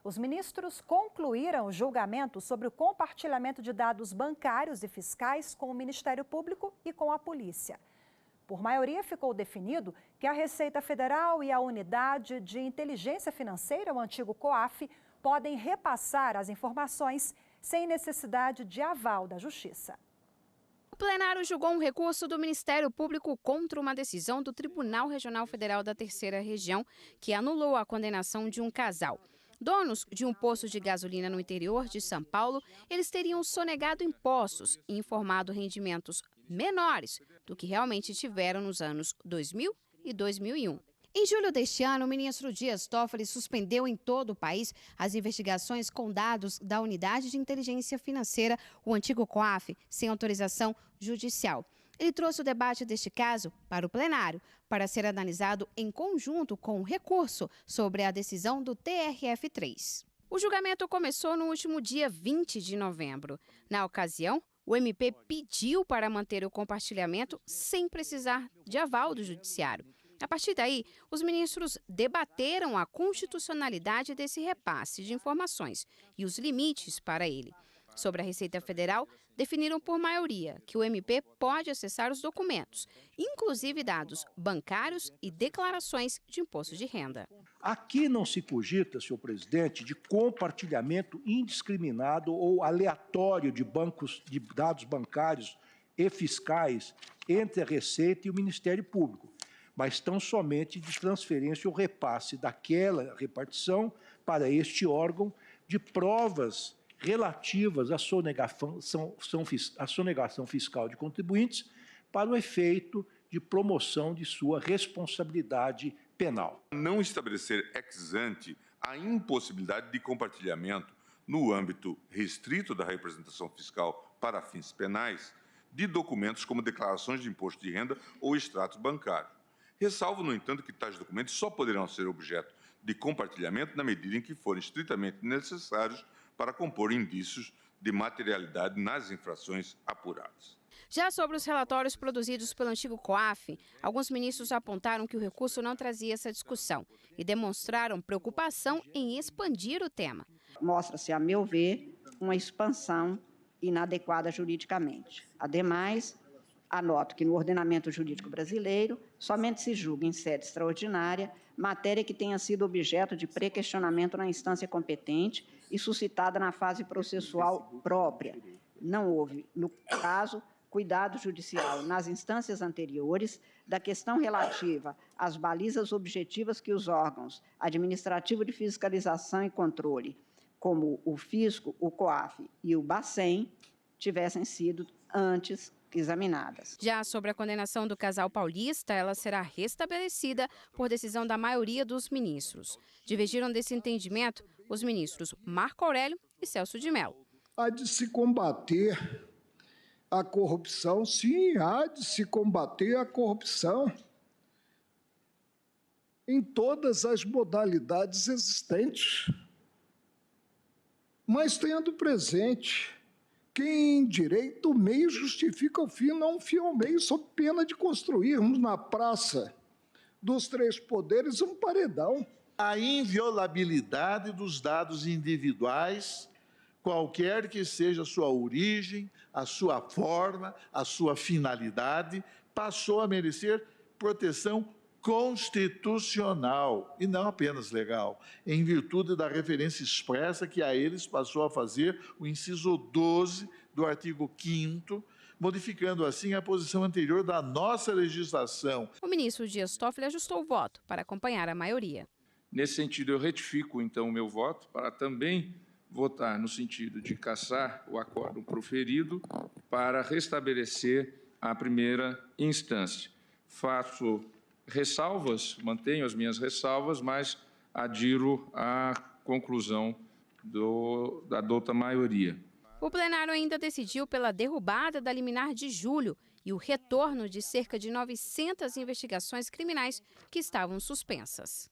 Os ministros concluíram o julgamento sobre o compartilhamento de dados bancários e fiscais com o Ministério Público e com a polícia. Por maioria, ficou definido que a Receita Federal e a Unidade de Inteligência Financeira, o antigo COAF, podem repassar as informações sem necessidade de aval da Justiça. O plenário julgou um recurso do Ministério Público contra uma decisão do Tribunal Regional Federal da Terceira Região, que anulou a condenação de um casal. Donos de um posto de gasolina no interior de São Paulo, eles teriam sonegado impostos e informado rendimentos menores do que realmente tiveram nos anos 2000 e 2001. Em julho deste ano, o ministro Dias Toffoli suspendeu em todo o país as investigações com dados da Unidade de Inteligência Financeira, o antigo COAF, sem autorização judicial. Ele trouxe o debate deste caso para o plenário, para ser analisado em conjunto com o recurso sobre a decisão do TRF3. O julgamento começou no último dia 20 de novembro. Na ocasião, o MP pediu para manter o compartilhamento sem precisar de aval do judiciário. A partir daí, os ministros debateram a constitucionalidade desse repasse de informações e os limites para ele. Sobre a Receita Federal, definiram por maioria que o MP pode acessar os documentos, inclusive dados bancários e declarações de imposto de renda. Aqui não se cogita, senhor presidente, de compartilhamento indiscriminado ou aleatório de dados bancários e fiscais entre a Receita e o Ministério Público, mas tão somente de transferência ou repasse daquela repartição para este órgão de provas relativas à sonegação fiscal de contribuintes para o efeito de promoção de sua responsabilidade penal. Não estabelecer ex ante a impossibilidade de compartilhamento no âmbito restrito da representação fiscal para fins penais de documentos como declarações de imposto de renda ou extratos bancários. Ressalvo, no entanto, que tais documentos só poderão ser objeto de compartilhamento na medida em que forem estritamente necessários para compor indícios de materialidade nas infrações apuradas. Já sobre os relatórios produzidos pelo antigo COAF, alguns ministros apontaram que o recurso não trazia essa discussão e demonstraram preocupação em expandir o tema. Mostra-se, a meu ver, uma expansão inadequada juridicamente. Ademais, anoto que no ordenamento jurídico brasileiro somente se julga em sede extraordinária matéria que tenha sido objeto de pré-questionamento na instância competente e suscitada na fase processual própria. Não houve, no caso, cuidado judicial nas instâncias anteriores da questão relativa às balizas objetivas que os órgãos administrativo de fiscalização e controle, como o Fisco, o COAF e o Bacen, tivessem sido antes examinadas. Já sobre a condenação do casal paulista, ela será restabelecida por decisão da maioria dos ministros. Divergiram desse entendimento os ministros Marco Aurélio e Celso de Mello. Há de se combater a corrupção, sim, há de se combater a corrupção em todas as modalidades existentes, mas tendo presente quem em direito o meio justifica o fim, não o fim ao meio, sob pena de construirmos na praça dos três poderes um paredão. A inviolabilidade dos dados individuais, qualquer que seja a sua origem, a sua forma, a sua finalidade, passou a merecer proteção constitucional e não apenas legal, em virtude da referência expressa que a eles passou a fazer o inciso 12 do artigo 5º, modificando assim a posição anterior da nossa legislação. O ministro Dias Toffoli ajustou o voto para acompanhar a maioria. Nesse sentido, eu retifico, então, o meu voto para também votar no sentido de cassar o acórdão proferido para restabelecer a primeira instância. Faço ressalvas, mantenho as minhas ressalvas, mas adiro à conclusão da dota maioria. O plenário ainda decidiu pela derrubada da liminar de julho e o retorno de cerca de 900 investigações criminais que estavam suspensas.